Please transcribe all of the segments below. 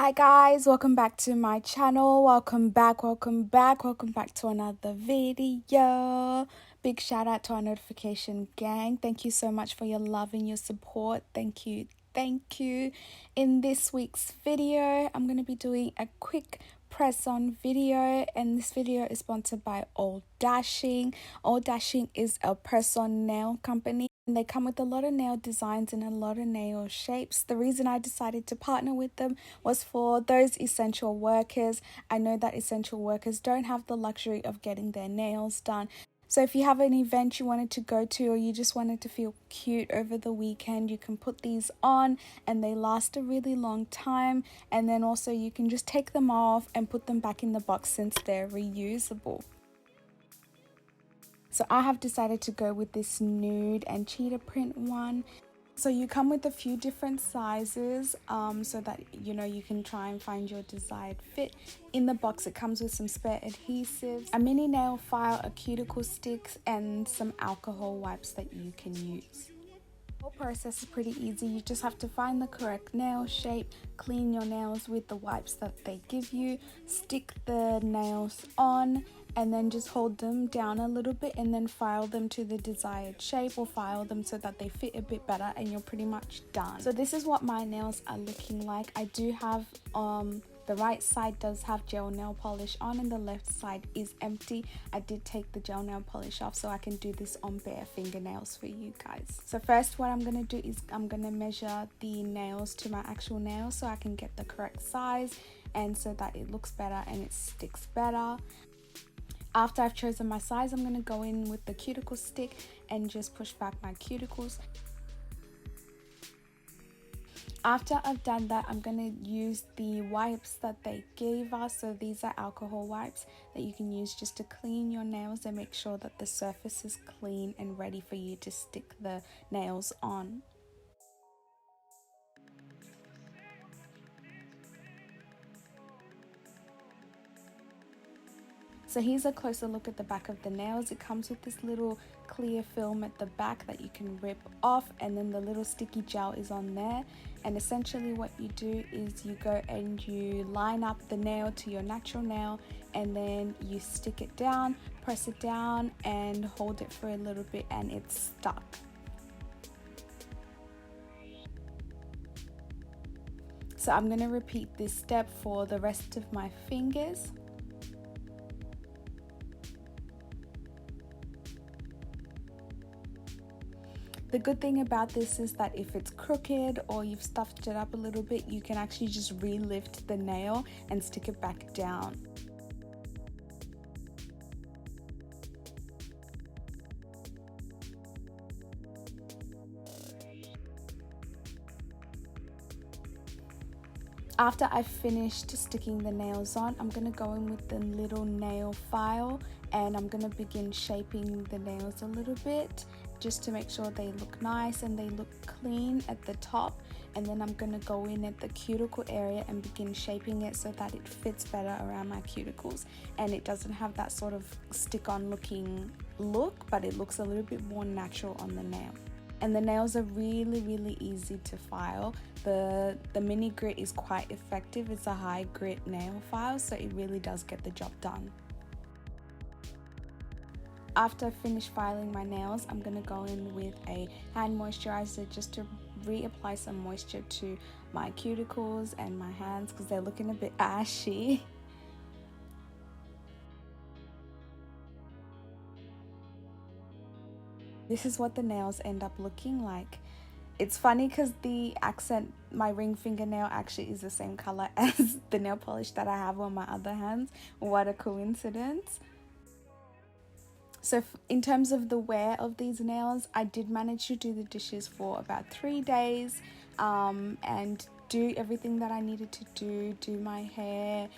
Hi guys, welcome back to my channel. Welcome back to another video. Big shout out to our notification gang. Thank you so much for your love and your support. Thank you. In this week's video, I'm going to be doing a quick press on video, and this video is sponsored by ALLDAS. ALLDAS is a press on nail company. They come with a lot of nail designs and a lot of nail shapes. The reason I decided to partner with them was for those essential workers. I know that essential workers don't have the luxury of getting their nails done. So if you have an event you wanted to go to, or you just wanted to feel cute over the weekend, you can put these on and they last a really long time. And then also you can just take them off and put them back in the box since they're reusable. So I have decided to go with this nude and cheetah print one. So you come with a few different sizes so that you can try and find your desired fit. In the box it comes with some spare adhesives, a mini nail file, a cuticle sticks, and some alcohol wipes that you can use. The whole process is pretty easy. You just have to find the correct nail shape, clean your nails with the wipes that they give you, stick the nails on, and then just hold them down a little bit and then file them to the desired shape, or file them so that they fit a bit better, and you're pretty much done. So this is what my nails are looking like. I do have the right side does have gel nail polish on and the left side is empty. I did take the gel nail polish off so I can do this on bare fingernails for you guys. So first what I'm going to do is I'm going to measure the nails to my actual nails so I can get the correct size, and so that it looks better and it sticks better. After I've chosen my size, I'm going to go in with the cuticle stick and just push back my cuticles. After I've done that, I'm going to use the wipes that they gave us. So these are alcohol wipes that you can use just to clean your nails and make sure that the surface is clean and ready for you to stick the nails on. So here's a closer look at the back of the nails. It comes with this little clear film at the back that you can rip off, and then the little sticky gel is on there. And essentially what you do is you go and you line up the nail to your natural nail, and then you stick it down, press it down, and hold it for a little bit, and it's stuck. So I'm going to repeat this step for the rest of my fingers. The good thing about this is that if it's crooked or you've stuffed it up a little bit, you can actually just re-lift the nail and stick it back down. After I've finished sticking the nails on, I'm going to go in with the little nail file and I'm going to begin shaping the nails a little bit, just to make sure they look nice and they look clean at the top. And then I'm going to go in at the cuticle area and begin shaping it so that it fits better around my cuticles and it doesn't have that sort of stick-on looking look, but it looks a little bit more natural on the nail. And the nails are really easy to file. The mini grit is quite effective. It's a high grit nail file, so it really does get the job done. After I finish filing my nails, I'm going to go in with a hand moisturizer just to reapply some moisture to my cuticles and my hands because they're looking a bit ashy. This is what the nails end up looking like. It's funny because the accent, my ring fingernail actually is the same color as the nail polish that I have on my other hands. What a coincidence. So in terms of the wear of these nails, I did manage to do the dishes for about 3 days and do everything that I needed to do my hair,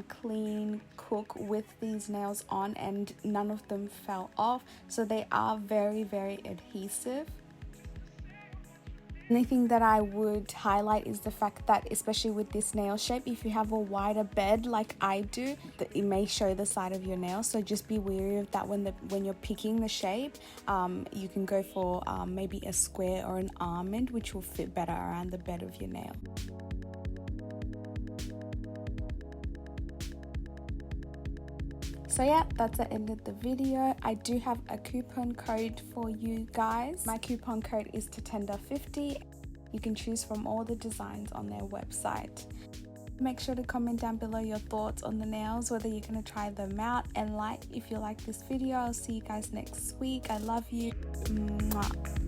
clean, cook with these nails on, and none of them fell off. So they are very adhesive. Anything that I would highlight is the fact that, especially with this nail shape, if you have a wider bed like I do, it may show the side of your nail. So just be wary of that when you're picking the shape. You can go for maybe a square or an almond, which will fit better around the bed of your nail. So yeah, that's the end of the video. I do have a coupon code for you guys. My coupon code is tatenda.info. You can choose from all the designs on their website. Make sure to comment down below your thoughts on the nails, whether you're going to try them out, and like if you like this video. I'll see you guys next week. I love you. Mwah.